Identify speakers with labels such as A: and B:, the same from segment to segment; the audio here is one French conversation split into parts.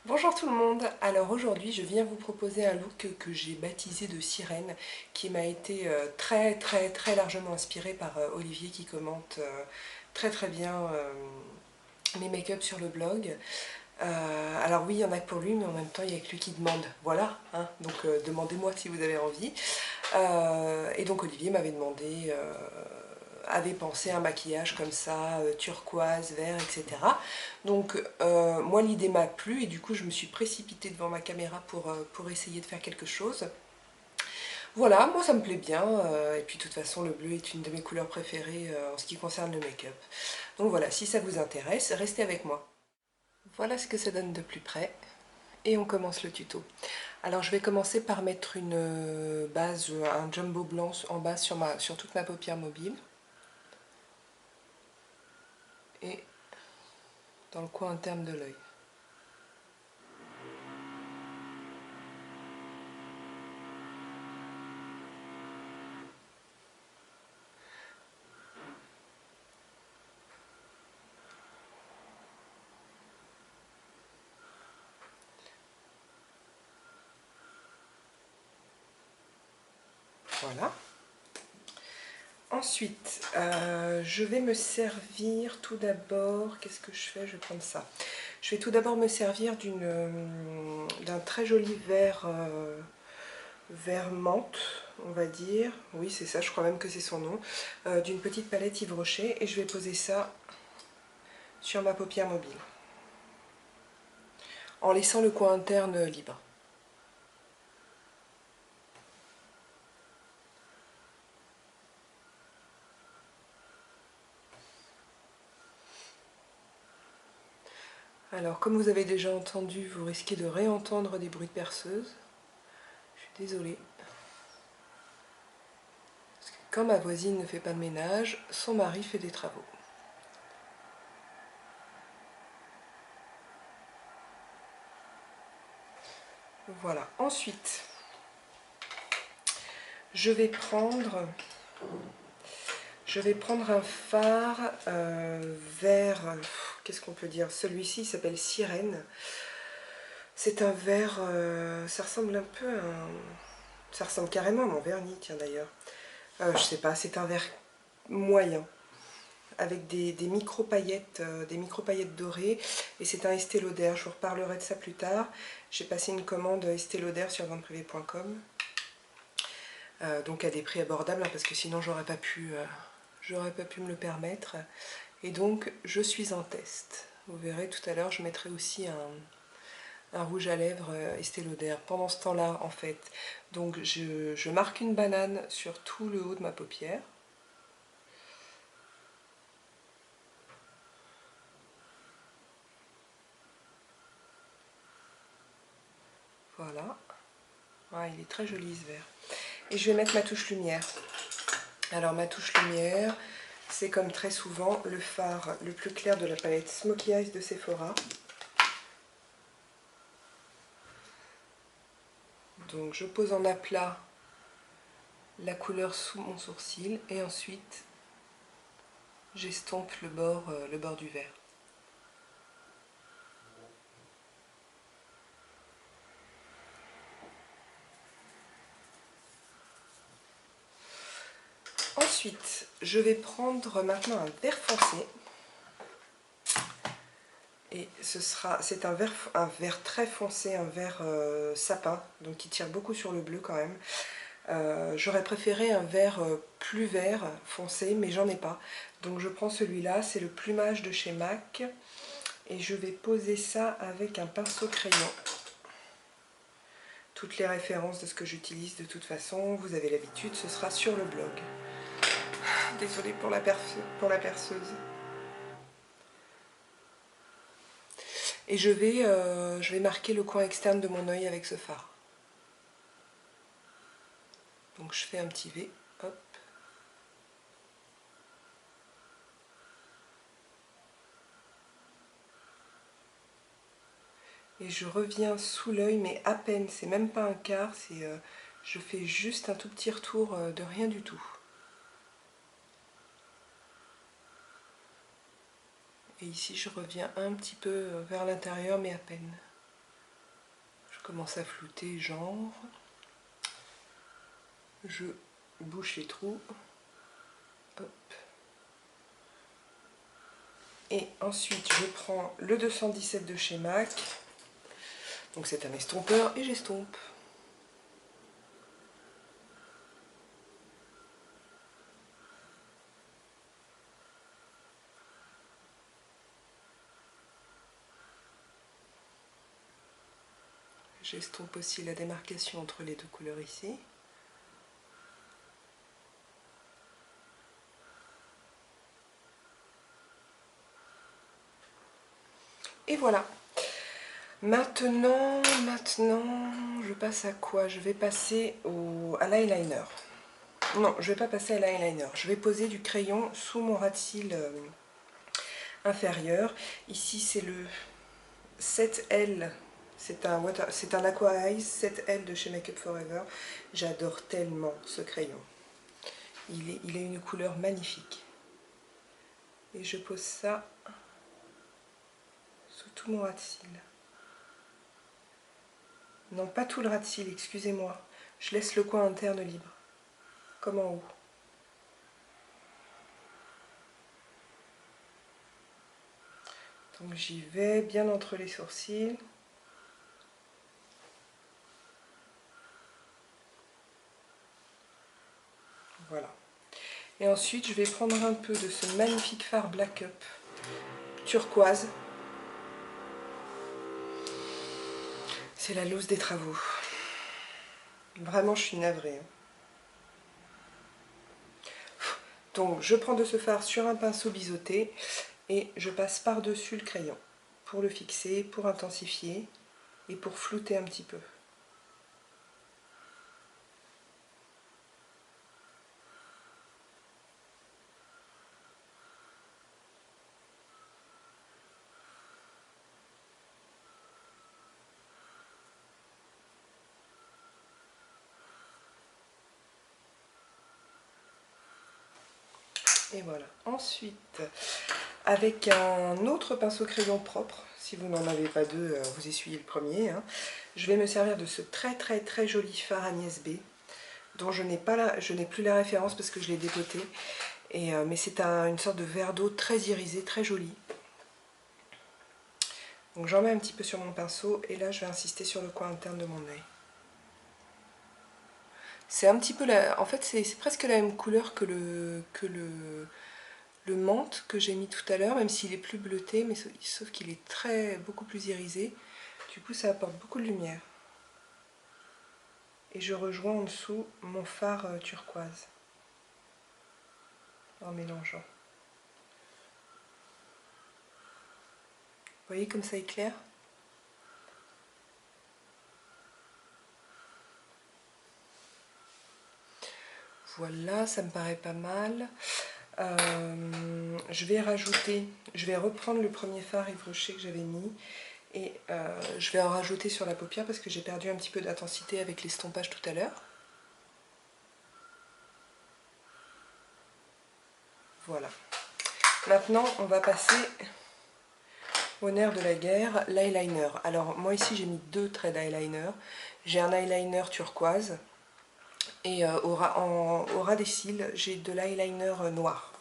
A: Bonjour tout le monde, alors aujourd'hui je viens vous proposer un look que j'ai baptisé de sirène qui m'a été très largement inspiré par Olivier qui commente très bien mes make-up sur le blog. Alors oui, il y en a que pour lui, mais en même temps il y a que lui qui demande, voilà, hein, donc demandez-moi si vous avez envie. Et donc Olivier m'avait demandé, avait pensé à un maquillage comme ça, turquoise, vert, etc. Donc moi l'idée m'a plu et du coup je me suis précipitée devant ma caméra pour essayer de faire quelque chose. Voilà, moi ça me plaît bien, et puis de toute façon le bleu est une de mes couleurs préférées en ce qui concerne le make-up. Donc voilà, si ça vous intéresse, restez avec moi. Voilà ce que ça donne de plus près. Et on commence le tuto. Alors je vais commencer par mettre une base, un jumbo blanc en bas sur toute ma paupière mobile. Et dans le coin interne de l'œil. Voilà. Ensuite, je vais me servir tout d'abord, qu'est-ce que je fais? Je vais prendre ça. Je vais tout d'abord me servir d'un très joli vert menthe, on va dire. Oui, c'est ça, je crois même que c'est son nom. D'une petite palette Yves Rocher et je vais poser ça sur ma paupière mobile. En laissant le coin interne libre. Alors, comme vous avez déjà entendu, vous risquez de réentendre des bruits de perceuse. Je suis désolée. Parce que quand ma voisine ne fait pas de ménage, son mari fait des travaux. Voilà. Ensuite, je vais prendre un fard vert. Qu'est-ce qu'on peut dire? Celui-ci s'appelle Sirène. C'est un vert, ça ressemble un peu à un... Ça ressemble carrément à mon vernis, tiens d'ailleurs. Je sais pas, c'est un vert moyen, avec des micro-paillettes dorées, et c'est un Estée Lauder. Je vous reparlerai de ça plus tard. J'ai passé une commande Estée Lauder sur venteprivé.com, donc à des prix abordables, hein, parce que sinon j'aurais pas pu me le permettre. Et donc je suis en test. Vous verrez tout à l'heure, je mettrai aussi un rouge à lèvres Estée Lauder pendant ce temps-là en fait. Donc je marque une banane sur tout le haut de ma paupière. Voilà. Ah, il est très joli ce vert. Et je vais mettre ma touche lumière. Alors ma touche lumière, c'est comme très souvent le fard le plus clair de la palette Smokey Eyes de Sephora. Donc je pose en aplat la couleur sous mon sourcil et ensuite j'estompe le bord du verre. Ensuite, je vais prendre maintenant un vert foncé. Et c'est un vert très foncé, un vert sapin, donc qui tire beaucoup sur le bleu quand même. J'aurais préféré un vert plus vert foncé, mais j'en ai pas. Donc je prends celui-là, c'est le plumage de chez MAC. Et je vais poser ça avec un pinceau crayon. Toutes les références de ce que j'utilise de toute façon, vous avez l'habitude, ce sera sur le blog. Désolée pour la perceuse. Et je vais marquer le coin externe de mon œil avec ce fard. Donc je fais un petit V, hop. Et je reviens sous l'œil, mais à peine, c'est même pas un quart, je fais juste un tout petit retour de rien du tout. Et ici je reviens un petit peu vers l'intérieur, mais à peine. commence à flouter, genre. Je bouche les trous. Hop. Et ensuite, je prends le 217 de chez MAC. Donc c'est un estompeur et j'estompe. J'estompe aussi la démarcation entre les deux couleurs ici. Et voilà. Maintenant, je passe à quoi? Je vais passer à l'eyeliner. Non, je ne vais pas passer à l'eyeliner. Je vais poser du crayon sous mon ras de cils inférieur. Ici, c'est le 7L. C'est un Aqua Eyes 7L de chez Make Up For Ever. J'adore tellement ce crayon. Il a une couleur magnifique. Et je pose ça sous tout mon ras de cils. Non, pas tout le ras de cils, excusez-moi. Je laisse le coin interne libre, comme en haut. Donc j'y vais bien entre les sourcils. Voilà. Et ensuite, je vais prendre un peu de ce magnifique fard Black Up turquoise. C'est la loose des travaux. Vraiment, je suis navrée. Donc, je prends de ce fard sur un pinceau biseauté et je passe par-dessus le crayon pour le fixer, pour intensifier et pour flouter un petit peu. Et voilà. Ensuite, avec un autre pinceau crayon propre, si vous n'en avez pas deux, vous essuyez le premier, hein, je vais me servir de ce très joli fard Agnès B, dont je n'ai plus la référence parce que je l'ai dépoté, mais c'est une sorte de verre d'eau très irisé, très joli. Donc j'en mets un petit peu sur mon pinceau et là je vais insister sur le coin interne de mon œil. C'est un petit peu en fait c'est presque la même couleur que le menthe que j'ai mis tout à l'heure, même s'il est plus bleuté, mais sauf qu'il est beaucoup plus irisé. Du coup ça apporte beaucoup de lumière. Et je rejoins en dessous mon fard turquoise en mélangeant. Vous voyez comme ça éclaire? Voilà, ça me paraît pas mal. Je vais reprendre le premier fard Yves Rocher que j'avais mis et je vais en rajouter sur la paupière parce que j'ai perdu un petit peu d'intensité avec l'estompage tout à l'heure. Voilà. Maintenant, on va passer au nerf de la guerre, l'eyeliner. Alors moi ici j'ai mis deux traits d'eyeliner. J'ai un eyeliner turquoise et au ras des cils j'ai de l'eyeliner noir.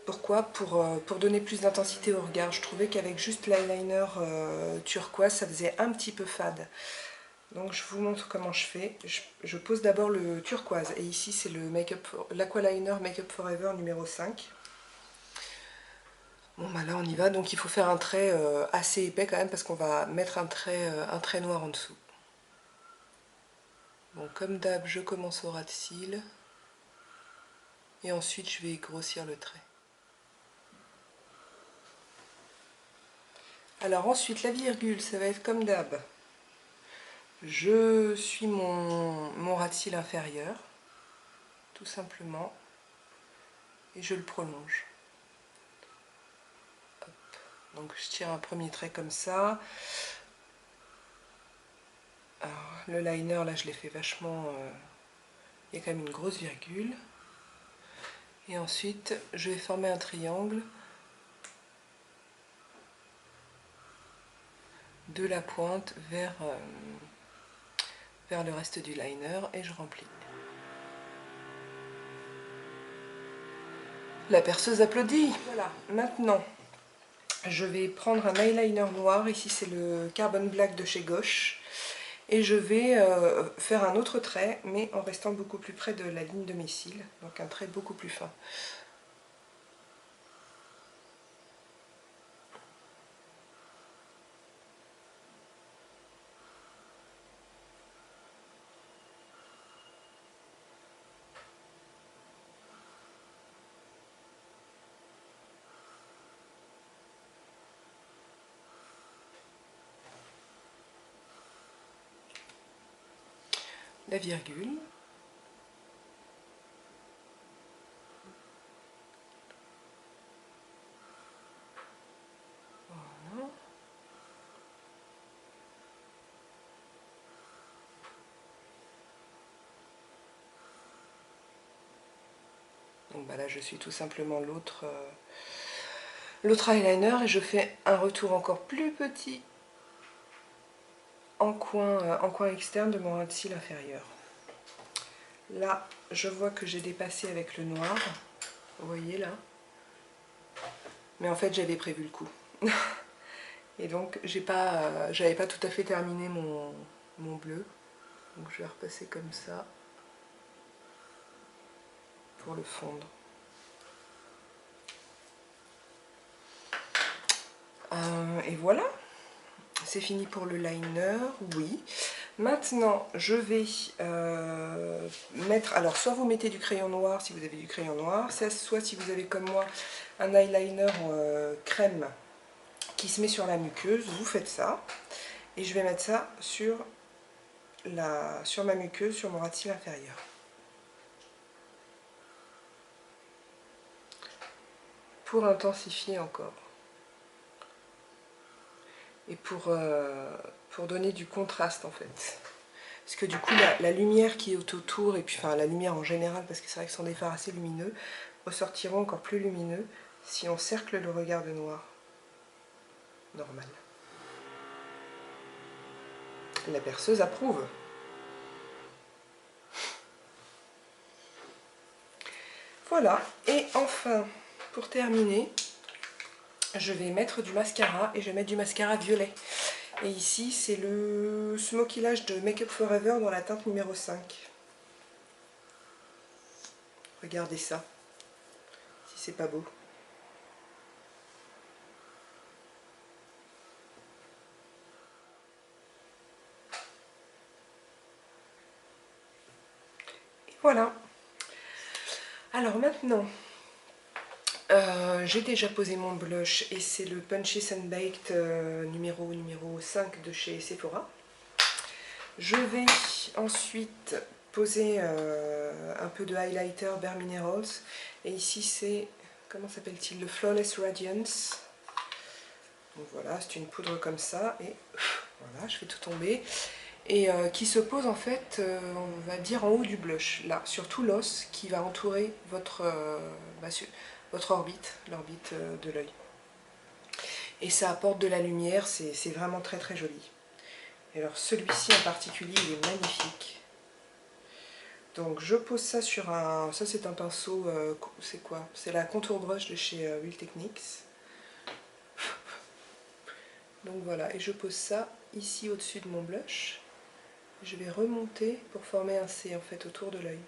A: Pourquoi? Pour donner plus d'intensité au regard. Je trouvais qu'avec juste l'eyeliner turquoise, ça faisait un petit peu fade. Donc je vous montre comment je fais. Je pose d'abord le turquoise. Et ici, c'est l'Aqualiner Make Up For Ever numéro 5. Bon, bah là, on y va. Donc il faut faire un trait assez épais quand même, parce qu'on va mettre un trait noir en dessous. Bon, comme d'hab, je commence au ras de cils. Et ensuite, je vais grossir le trait. Alors ensuite, la virgule, ça va être comme d'hab. Je suis mon ras de cils inférieur, tout simplement, et je le prolonge. Hop. Donc je tire un premier trait comme ça. Alors, le liner, là, je l'ai fait vachement... il y a quand même une grosse virgule. Et ensuite, je vais former un triangle de la pointe vers vers le reste du liner et je remplis. La perceuse applaudit. Voilà, maintenant je vais prendre un eyeliner noir, ici c'est le Carbon Black de chez Gauche, et je vais faire un autre trait, mais en restant beaucoup plus près de la ligne de mes cils, donc un trait beaucoup plus fin. La virgule. Voilà. Donc bah là je suis tout simplement l'autre eyeliner et je fais un retour encore plus petit en coin externe de mon ras de cils inférieur. Là je vois que j'ai dépassé avec le noir, vous voyez là, mais en fait j'avais prévu le coup. Et donc j'avais pas tout à fait terminé mon bleu, donc je vais repasser comme ça pour le fondre. Et voilà, c'est fini pour le liner, oui. Maintenant, je vais mettre, alors soit vous mettez du crayon noir si vous avez du crayon noir, soit si vous avez comme moi un eyeliner crème qui se met sur la muqueuse, vous faites ça. Et je vais mettre ça sur ma muqueuse, sur mon ras de cils inférieur. Pour intensifier encore. Et pour donner du contraste en fait. Parce que du coup la lumière qui est autour, et puis enfin la lumière en général, parce que c'est vrai que ce sont des fards assez lumineux, ressortiront encore plus lumineux si on cercle le regard de noir. Normal. La perceuse approuve. Voilà, et enfin, pour terminer, je vais mettre du mascara, et je vais mettre du mascara violet. Et ici, c'est le Smoky Lash de Make Up For Ever dans la teinte numéro 5. Regardez ça, si c'est pas beau. Et voilà. Alors maintenant, j'ai déjà posé mon blush et c'est le Punches and Baked numéro 5 de chez Sephora. Je vais ensuite poser un peu de highlighter Bare Minerals. Et ici c'est, comment s'appelle-t-il, le Flawless Radiance. Donc voilà, c'est une poudre comme ça. Et voilà, je fais tout tomber. Et qui se pose en fait, on va dire en haut du blush, là, sur tout l'os qui va entourer votre orbite, l'orbite de l'œil. Et ça apporte de la lumière, c'est vraiment très très joli. Et alors celui-ci en particulier, il est magnifique. Donc je pose ça sur un, ça c'est un pinceau, c'est quoi? C'est la Contour Brush de chez Real Techniques. Donc voilà, et je pose ça ici au-dessus de mon blush. Je vais remonter pour former un C en fait autour de l'œil.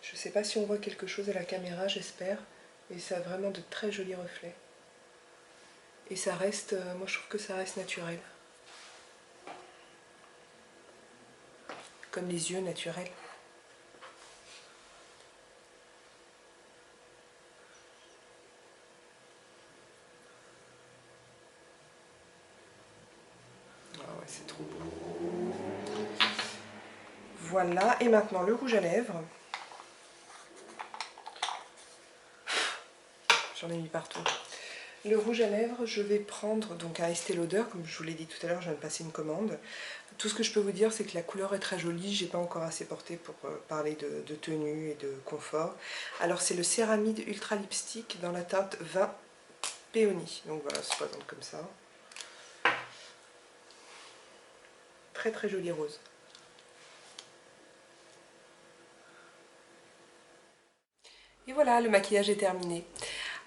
A: Je ne sais pas si on voit quelque chose à la caméra, j'espère. Et ça a vraiment de très jolis reflets. Et ça reste, moi je trouve que ça reste naturel. Comme les yeux naturels. Ah ouais, c'est trop beau. Voilà, et maintenant le rouge à lèvres. J'en ai mis partout. Le rouge à lèvres, je vais prendre donc un Estée Lauder, comme je vous l'ai dit tout à l'heure, je viens de passer une commande. Tout ce que je peux vous dire, c'est que la couleur est très jolie, j'ai pas encore assez porté pour parler de tenue et de confort. Alors c'est le Céramide Ultra Lipstick dans la teinte 20 Péony. Donc voilà, ça se présente comme ça. très très joli rose. Et voilà, le maquillage est terminé.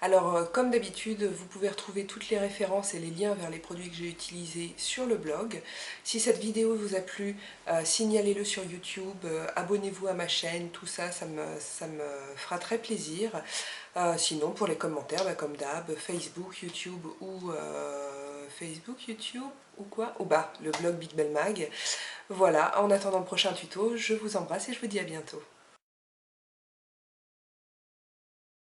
A: Alors comme d'habitude, vous pouvez retrouver toutes les références et les liens vers les produits que j'ai utilisés sur le blog. Si cette vidéo vous a plu, signalez-le sur YouTube, abonnez-vous à ma chaîne, tout ça, ça me fera très plaisir. Sinon pour les commentaires, comme d'hab, Facebook, YouTube ou quoi? Ou le blog Big Belle Mag. Voilà, en attendant le prochain tuto, je vous embrasse et je vous dis à bientôt.